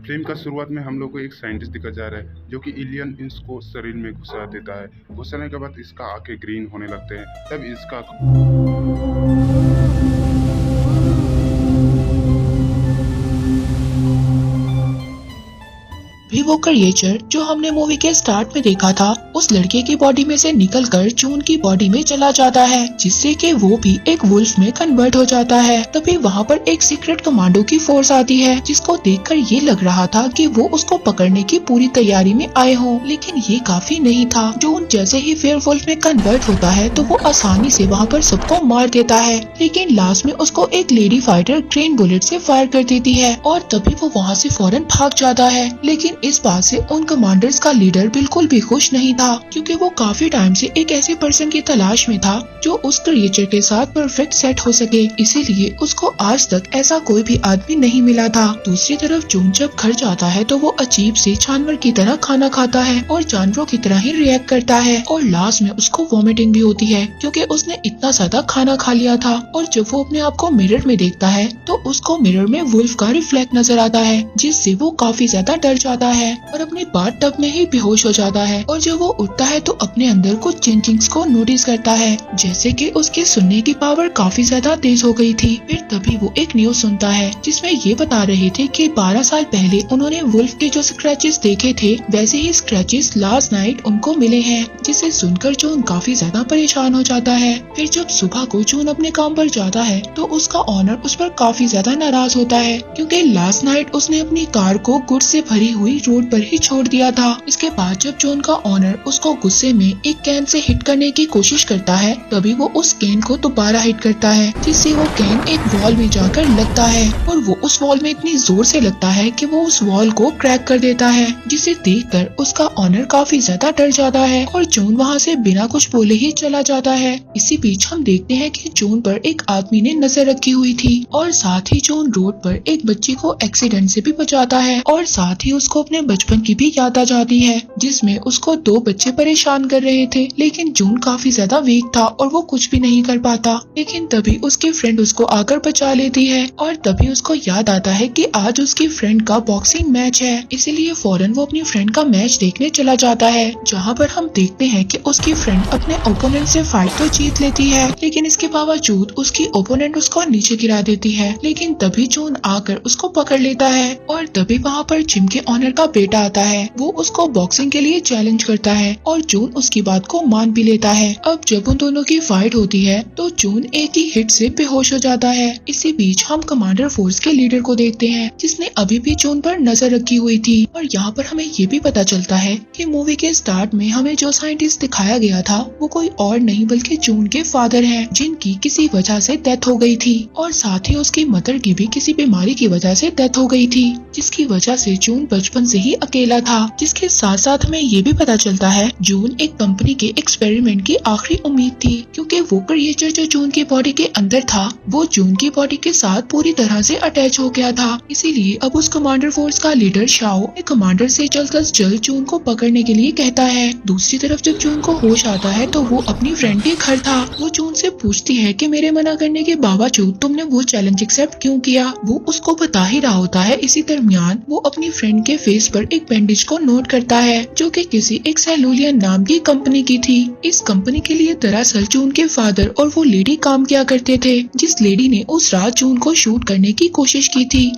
Film का शुरुआत में हम लोग को एक साइंटिस्ट दिखा जा रहा है जो कि एलियन इसको शरीर में घुसा देता है। घुसाने के बाद इसका आंखें ग्रीन होने लगते हैं। तब इसका भी वो क्रिएचर जो हमने मूवी के स्टार्ट में देखा था उस लड़के की बॉडी में से निकलकर जून की बॉडी में चला जाता है, जिससे कि वो भी एक वुल्फ में कन्वर्ट हो जाता है। तभी वहाँ पर एक सीक्रेट कमांडो की फोर्स आती है, जिसको देखकर ये लग रहा था कि वो उसको पकड़ने की पूरी तैयारी में आए हों, लेकिन ये काफी नहीं था। जून जैसे ही वेयरवुल्फ में कन्वर्ट होता है तो वो आसानी से वहाँ पर सबको मार देता है, लेकिन लास्ट में उसको एक लेडी फाइटर ग्रीन बुलेट से फायर कर देती है और तभी वो वहाँ से फौरन भाग जाता है। लेकिन इस बात से उन कमांडर्स का लीडर बिल्कुल भी खुश नहीं था, क्योंकि वो काफी टाइम से एक ऐसे पर्सन की तलाश में था जो उस क्रिएचर के साथ परफेक्ट सेट हो सके, इसीलिए उसको आज तक ऐसा कोई भी आदमी नहीं मिला था। दूसरी तरफ जून जब घर जाता है तो वो अजीब से जानवर की तरह खाना खाता है और जानवरों की तरह ही रिएक्ट करता है और लास्ट में उसको वॉमिटिंग भी होती है, क्योंकि उसने इतना ज्यादा खाना खा लिया था। और जब वो अपने आप को मिरर में देखता है तो उसको मिरर में वुल्फ का रिफ्लेक्ट नजर आता है, जिससे वो काफी ज्यादा डर जाता है और अपने बाथ टब में ही बेहोश हो जाता है। और जब वो उठता है तो अपने अंदर कुछ चेंजिंग्स को नोटिस करता है, जैसे कि उसके सुनने की पावर काफी ज्यादा तेज हो गई थी। फिर तभी वो एक न्यूज सुनता है जिसमें ये बता रहे थे कि 12 साल पहले उन्होंने वुल्फ के जो स्क्रैचेस देखे थे वैसे ही स्क्रैचेस लास्ट नाइट उनको मिले हैं, जिसे सुनकर जून काफी ज्यादा परेशान हो जाता है। फिर जब सुबह को जून अपने काम पर जाता है तो उसका ऑनर उस पर काफी ज्यादा नाराज होता है, क्योंकि लास्ट नाइट उसने अपनी कार को गुड्स से भरी हुई रोड पर ही छोड़ दिया था। इसके बाद जब जून का ऑनर उसको गुस्से में एक कैन से हिट करने की कोशिश करता है तभी वो उस कैन को दोबारा हिट करता है, जिससे वो कैन एक वॉल में जाकर लगता है और वो उस वॉल में इतनी जोर से लगता है कि वो उस वॉल को क्रैक कर देता है, जिसे देखकर उसका ऑनर काफी ज्यादा डर जाता है और जून वहाँ से बिना कुछ बोले ही चला जाता है। इसी बीच हम देखते हैं कि जून पर एक आदमी ने नजर रखी हुई थी और साथ ही जून रोड पर एक बच्ची को एक्सीडेंट से भी बचाता है और साथ ही उसको अपने बचपन की भी याद आ जाती है, जिसमें उसको 2 बच्चे परेशान कर रहे थे, लेकिन जून काफी ज्यादा वीक था और वो कुछ भी नहीं कर पाता। लेकिन तभी उसकी फ्रेंड उसको आकर बचा लेती है और तभी उसको याद आता है कि आज उसकी फ्रेंड का बॉक्सिंग मैच है, इसीलिए फौरन वो अपनी फ्रेंड का मैच देखने चला जाता है, जहाँ पर हम देखते हैं कि उसकी फ्रेंड अपने ओपोनेंट से फाइट तो जीत लेती है, लेकिन इसके बावजूद उसकी ओपोनेंट उसको नीचे गिरा देती है। लेकिन तभी जून आकर उसको पकड़ लेता है और तभी वहाँ पर जिम के ऑनर का बेटा आता है। वो उसको बॉक्सिंग के लिए चैलेंज करता है और जून उसकी बात को मान भी लेता है। अब जब उन दोनों की फाइट होती है तो जून एक ही हिट से बेहोश हो जाता है। इसी बीच हम कमांडर फोर्स के लीडर को देखते हैं, जिसने अभी भी जून पर नजर रखी हुई थी। और यहाँ पर हमें ये भी पता चलता है कि मूवी के स्टार्ट में हमें जो साइंटिस्ट दिखाया गया था वो कोई और नहीं बल्कि जून के फादर हैं, जिनकी किसी वजह से डेथ हो गई थी और साथ ही उसकी मदर की भी किसी बीमारी की वजह से डेथ हो गई थी, जिसकी वजह से जून बचपन से ही अकेला था। जिसके साथ साथ हमें ये भी पता चलता है जून एक कंपनी के एक्सपेरिमेंट की आखिरी उम्मीद थी, क्योंकि वो क्रिएचर जो जून की बॉडी के अंदर था वो जून की बॉडी के साथ पूरी तरह से अटैच हो गया था। इसीलिए अब उस कमांडर फोर्स का लीडर शाओ कमांडर से जल्द अज जल्द जून को पकड़ने के लिए कहता है। दूसरी तरफ जब जून को होश आता है तो वो अपनी फ्रेंड के घर था। वो जून से पूछती है कि मेरे मना करने के बावजूद तुमने वो चैलेंज एक्सेप्ट क्यों किया। वो उसको बता ही रहा होता है। इसी दरमियान वो अपनी फ्रेंड के फेस पर एक बैंडेज को नोट करता है, जो कि किसी एक सेलुलियन नाम की कंपनी की थी। इस कंपनी के लिए दरअसल जून के फादर और वो लेडी काम किया करते थे, जिस लेडी ने उस रात जून को शूट करने की कोशिश की थी।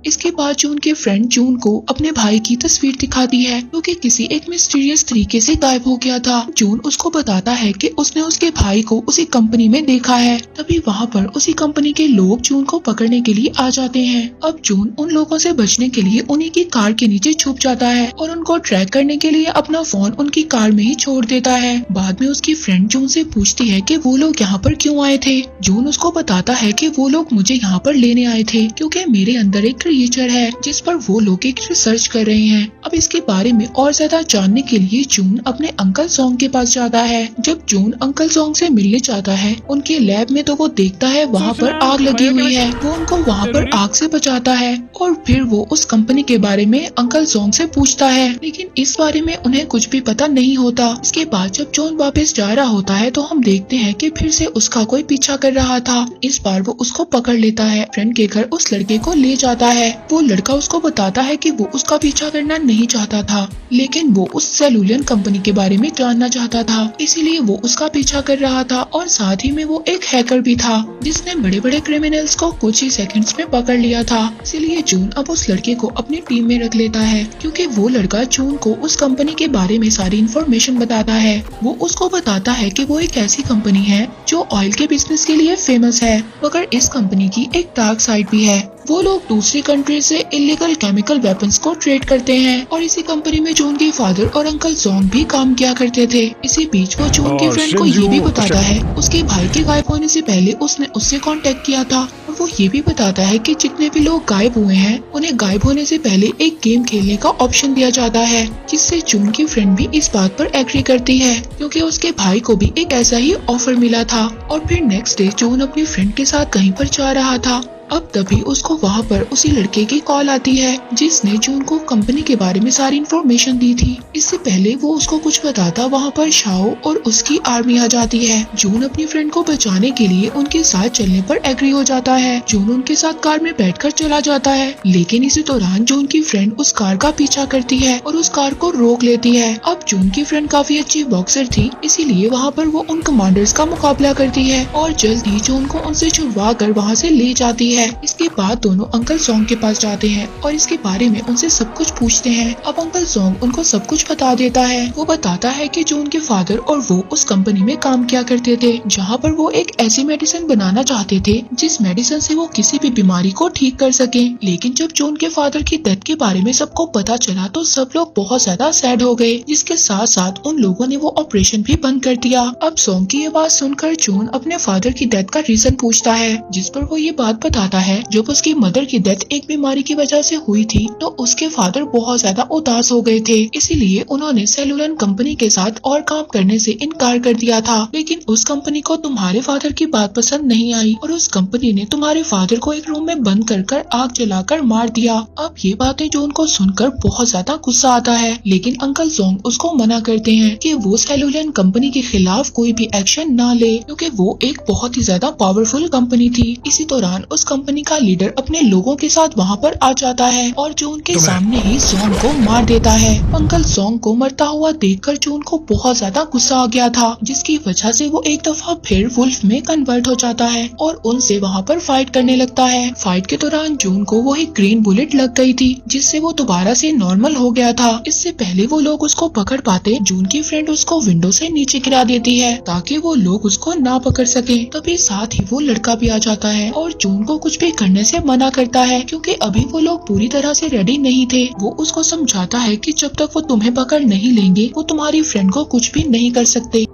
इसके बाद जून के फ्रेंड जून को अपने भाई की तस्वीर दिखाती है, जो कि किसी एक मिस्टीरियस तरीके से गायब हो गया था। जून उसको बताता है कि उसने उसके भाई को उसी कंपनी में देखा है। तभी वहाँ पर उसी कंपनी के लोग जून को पकड़ने के लिए आ जाते हैं। अब जून उन लोगों से बचने के लिए उन्हीं की कार के नीचे छुप जाता है और उनको ट्रैक करने के लिए अपना फोन उनकी कार में ही छोड़ देता है। बाद में उसकी फ्रेंड जून से पूछती है कि वो लोग यहाँ पर क्यों आए थे। जून उसको बताता है कि वो लोग मुझे यहाँ पर लेने आए थे, क्योंकि मेरे अंदर एक क्रिएचर है जिस पर वो लोग एक रिसर्च कर रहे हैं। अब इसके बारे में और ज्यादा जानने के लिए जून अपने अंकल सॉन्ग के पास जाता है। जब जून अंकल सॉन्ग से मिलने जाता है उनके लैब में तो वो देखता है वहाँ पर आग लगी हुई है। वो उनको वहाँ पर आग से बचाता है और फिर वो उस कंपनी के बारे में अंकल सॉन्ग से पूछता है, लेकिन इस बारे में उन्हें कुछ भी पता नहीं होता। इसके बाद जब जून वापस जा रहा होता है तो हम देखते हैं कि फिर से उसका कोई पीछा कर रहा था। इस बार वो उसको पकड़ लेता है, फ्रेंड के घर उस लड़के को ले जाता है। वो लड़का उसको बताता है कि वो उसका पीछा करना नहीं चाहता था, लेकिन वो उस सेलुलियन कंपनी के बारे में जानना चाहता था, इसीलिए वो उसका पीछा कर रहा था। और साथ ही में वो एक हैकर भी था जिसने बड़े बड़े क्रिमिनल्स को कुछ ही सेकंड्स में पकड़ लिया था। इसीलिए जून अब उस लड़के को अपनी टीम में रख लेता है, क्योंकि वो लड़का जून को उस कंपनी के बारे में सारी इन्फॉर्मेशन बताता है। वो उसको बताता है कि वो एक ऐसी कंपनी है जो ऑयल के बिजनेस के लिए फेमस है, मगर इस कंपनी की एक डार्क साइड भी है। वो लोग दूसरी कंट्री से इलीगल केमिकल वेपन्स को ट्रेड करते हैं और इसी कंपनी में जून के फादर और अंकल जोंग भी काम किया करते थे। इसी बीच वो जून के फ्रेंड को ये भी बताता है उसके भाई के गायब होने से पहले उसने उससे कांटेक्ट किया था, और वो ये भी बताता है कि जितने भी लोग गायब हुए हैं उन्हें गायब होने से पहले एक गेम खेलने का ऑप्शन दिया जाता है, जिससे जून की फ्रेंड भी इस बात पर एग्री करती है, क्योंकि उसके भाई को भी एक ऐसा ही ऑफर मिला था। और फिर नेक्स्ट डे जून अपनी फ्रेंड के साथ कहीं पर जा रहा था। अब तभी उसको वहाँ पर उसी लड़के की कॉल आती है जिसने जून को कंपनी के बारे में सारी इन्फॉर्मेशन दी थी। इससे पहले वो उसको कुछ बताता वहाँ पर शाओ और उसकी आर्मी आ जाती है। जून अपनी फ्रेंड को बचाने के लिए उनके साथ चलने पर एग्री हो जाता है। जून उनके साथ कार में बैठकर चला जाता है, लेकिन इसी दौरान जून की फ्रेंड उस कार का पीछा करती है और उस कार को रोक लेती है। अब जून की फ्रेंड काफी अच्छी बॉक्सर थी, इसीलिए वहाँ पर वो उन कमांडर्स का मुकाबला करती है और जल्दी जून को उनसे छुड़वा कर वहाँ से ले जाती है। इसके बाद दोनों अंकल जोंग के पास जाते हैं और इसके बारे में उनसे सब कुछ पूछते हैं। अब अंकल जोंग उनको सब कुछ बता देता है। वो बताता है कि जून के फादर और वो उस कंपनी में काम किया करते थे जहाँ पर वो एक ऐसी मेडिसिन बनाना चाहते थे जिस मेडिसिन से वो किसी भी बीमारी को ठीक कर सके। लेकिन जब जून के फादर की डेथ के बारे में सबको पता चला तो सब लोग बहुत ज्यादा सैड हो गए, जिसके साथ साथ उन लोगों ने वो ऑपरेशन भी बंद कर दिया। अब जोंग की ये बात सुनकर जून अपने फादर की डेथ का रीजन पूछता है, जिस पर वो ये बात बताता है जब उसकी मदर की डेथ एक बीमारी की वजह से हुई थी तो उसके फादर बहुत ज्यादा उदास हो गए थे, इसीलिए उन्होंने सेलुलर कंपनी के साथ और काम करने से इनकार कर दिया था। लेकिन उस कंपनी को तुम्हारे फादर की बात पसंद नहीं आई और उस कंपनी ने तुम्हारे फादर को एक रूम में बंद कर आग जलाकर मार दिया। अब ये बातें जून को सुनकर बहुत ज्यादा गुस्सा आता है, लेकिन अंकल जोंग उसको मना करते हैं कि वो सेलुलर कंपनी के खिलाफ कोई भी एक्शन ना ले, क्योंकि वो एक बहुत ही ज्यादा पावरफुल कंपनी थी। इसी दौरान उस कंपनी का लीडर अपने लोगों के साथ वहाँ पर आ जाता है और जून के सामने ही जोंग को मार देता है। अंकल जोंग को मरता हुआ देखकर जून को बहुत ज्यादा गुस्सा आ गया था, जिसकी वजह से वो एक दफा फिर वुल्फ में कन्वर्ट हो जाता है और उनसे वहाँ पर फाइट करने लगता है। फाइट के दौरान जून को वो एक ग्रीन बुलेट लग गई थी, जिससे वो दोबारा से नॉर्मल हो गया था। इससे पहले वो लोग उसको पकड़ पाते, जून की फ्रेंड उसको विंडो से नीचे गिरा देती है ताकि वो लोग उसको ना पकड़ सके। तभी साथ ही वो लड़का भी आ जाता है और जून को कुछ भी करने से मना करता है, क्योंकि अभी वो लोग पूरी तरह से रेडी नहीं थे। वो उसको समझाता है कि जब तक वो तुम्हें पकड़ नहीं लेंगे वो तुम्हारी फ्रेंड को कुछ भी नहीं कर सकते।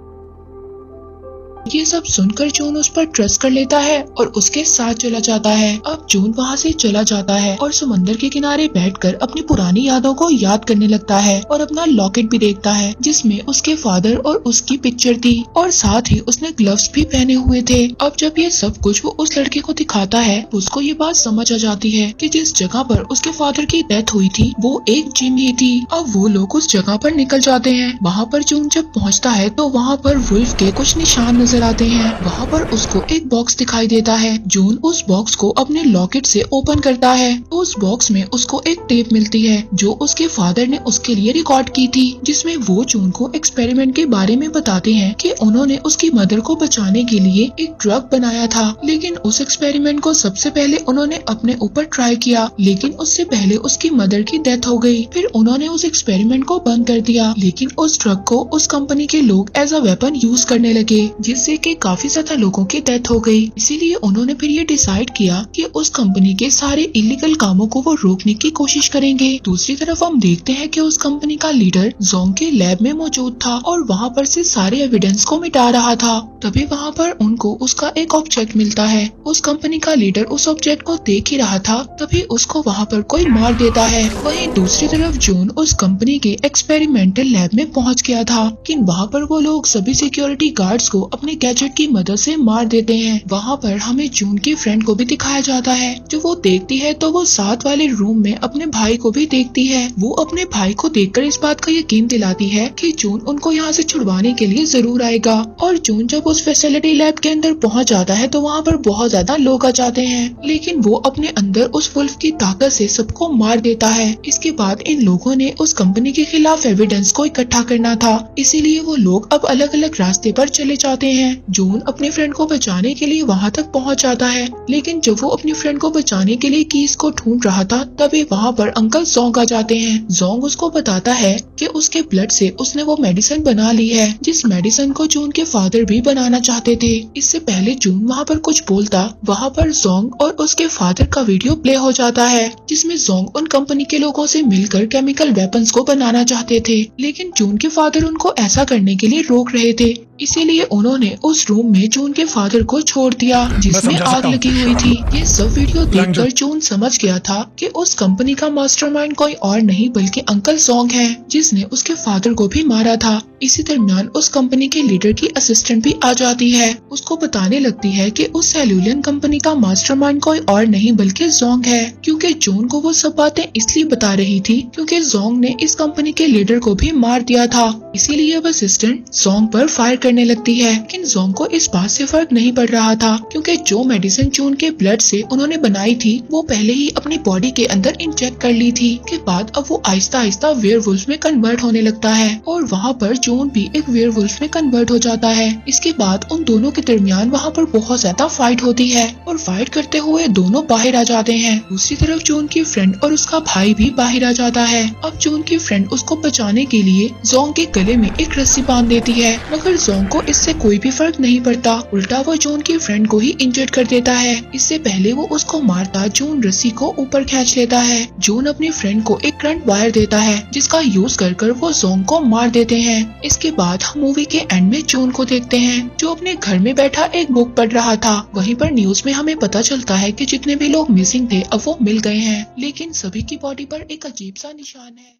ये सब सुनकर जून उस पर ट्रस्ट कर लेता है और उसके साथ चला जाता है। अब जून वहाँ से चला जाता है और समंदर के किनारे बैठकर अपनी पुरानी यादों को याद करने लगता है और अपना लॉकेट भी देखता है जिसमें उसके फादर और उसकी पिक्चर थी और साथ ही उसने ग्लव्स भी पहने हुए थे। अब जब ये सब कुछ वो उस लड़के को दिखाता है उसको ये बात समझ आ जाती है कि जिस जगह पर उसके फादर की डेथ हुई थी वो एक जिम ही थी। अब वो लोग उस जगह पर निकल जाते हैं। वहाँ पर जून जब पहुँचता है तो वहाँ पर वुल्फ के कुछ निशान नजर आते हैं। वहाँ पर उसको एक बॉक्स दिखाई देता है। जून उस बॉक्स को अपने लॉकेट से ओपन करता है तो उस बॉक्स में उसको एक टेप मिलती है जो उसके फादर ने उसके लिए रिकॉर्ड की थी, जिसमें वो जून को एक्सपेरिमेंट के बारे में बताते हैं कि उन्होंने उसकी मदर को बचाने के लिए एक ड्रग बनाया था। लेकिन उस एक्सपेरिमेंट को सबसे पहले उन्होंने अपने ऊपर ट्राई किया, लेकिन उससे पहले उसकी मदर की डेथ हो गई। फिर उन्होंने उस एक्सपेरिमेंट को बंद कर दिया, लेकिन उस ड्रग को उस कंपनी के लोग एज अ वेपन यूज करने लगे, जिससे कि काफी ज्यादा लोगों की डेथ हो गई। इसीलिए उन्होंने फिर ये डिसाइड किया कि उस कंपनी के सारे इलीगल कामों को वो रोकने की कोशिश करेंगे। दूसरी तरफ हम देखते हैं कि उस कंपनी का लीडर जोंग के लैब में मौजूद था और वहाँ पर से सारे एविडेंस को मिटा रहा था। तभी वहाँ पर उनको उसका एक ऑब्जेक्ट मिलता है। उस कंपनी का लीडर उस ऑब्जेक्ट को देख ही रहा था, तभी उसको वहाँ पर कोई मार देता है। वहीं दूसरी तरफ जून उस कंपनी के एक्सपेरिमेंटल लैब में पहुँच गया था, लेकिन वहाँ पर वो लोग सभी सिक्योरिटी गार्ड्स को अपनी गैजेट की मदद से मार देते हैं। वहाँ पर हमें जून की फ्रेंड को भी दिखाया जाता है। जो वो देखती है तो वो साथ वाले रूम में अपने भाई को भी देखती है। वो अपने भाई को देखकर इस बात का यकीन दिलाती है कि जून उनको यहाँ से छुड़वाने के लिए जरूर आएगा। और जून जब उस फैसिलिटी लैब के अंदर पहुँच जाता है तो वहाँ पर बहुत ज्यादा लोग आ जाते हैं, लेकिन वो अपने अंदर उस वुल्फ की ताकत से सबको मार देता है। इसके बाद इन लोगों ने उस कंपनी के खिलाफ एविडेंस को इकट्ठा करना था, इसीलिए वो लोग अब अलग अलग रास्ते पर चले जाते हैं। जून अपनी फ्रेंड को बचाने के लिए वहाँ तक पहुँच जाता है, लेकिन जब वो अपनी फ्रेंड को बचाने के लिए कीज को ढूंढ रहा था तभी वहाँ पर अंकल जोंग आ जाते हैं। जोंग उसको बताता है कि उसके ब्लड से उसने वो मेडिसिन बना ली है, जिस मेडिसिन को जून के फादर भी बनाना चाहते थे। इससे पहले जून वहाँ पर कुछ बोलता, वहाँ पर जोंग और उसके फादर का वीडियो प्ले हो जाता है, जिसमें जोंग उन कंपनी के लोगों से मिलकर केमिकल वेपन्स को बनाना चाहते थे, लेकिन जून के फादर उनको ऐसा करने के लिए रोक रहे थे। इसीलिए उन्होंने उस रूम में जून के फादर को छोड़ दिया जिसमें आग लगी हुई थी। ये सब वीडियो देखकर जून समझ गया था कि उस कंपनी का मास्टरमाइंड कोई और नहीं बल्कि अंकल जोंग है, जिसने उसके फादर को भी मारा था। इसी दरमियान उस कंपनी के लीडर की असिस्टेंट भी आ जाती है। उसको बताने लगती है कि उस सेल्यूलियन कंपनी का मास्टरमाइंड कोई और नहीं बल्कि जोंग है, क्योंकि जून को वो सब बातें इसलिए बता रही थी क्योंकि जोंग ने इस कंपनी के लीडर को भी मार दिया था। इसीलिए अब असिस्टेंट जोंग पर फायर करने लगती है, लेकिन जोंग को इस बात से फर्क नहीं पड़ रहा था क्योंकि जो मेडिसिन जून के ब्लड से उन्होंने बनाई थी वो पहले ही अपनी बॉडी के अंदर इंजेक्ट कर ली थी। के बाद अब वो आहिस्ता आहिस्ता वेयरवुल्फ में कन्वर्ट होने लगता है और वहाँ पर जून भी एक वेयरवुल्फ में कन्वर्ट हो जाता है। इसके बाद उन दोनों के दरमियान वहाँ पर बहुत ज्यादा फाइट होती है और फाइट करते हुए दोनों बाहर आ जाते हैं। दूसरी तरफ जून की फ्रेंड और उसका भाई भी बाहर आ जाता है। अब जून की फ्रेंड उसको बचाने के लिए जोंग के गले में एक रस्सी बांध देती है, मगर जोंग को इससे कोई भी फर्क नहीं पड़ता। उल्टा वो जून की फ्रेंड को ही इंजर्ड कर देता है। इससे पहले वो उसको मारता जून रस्सी को ऊपर खींच लेता है। जून अपनी फ्रेंड को एक करंट वायर देता है जिसका यूज कर वो जोंग को मार देते हैं। इसके बाद हम मूवी के एंड में जून को देखते हैं जो अपने घर में बैठा एक बुक पढ़ रहा था। वहीं पर न्यूज में हमें पता चलता है कि जितने भी लोग मिसिंग थे अब वो मिल गए हैं, लेकिन सभी की बॉडी पर एक अजीब सा निशान है।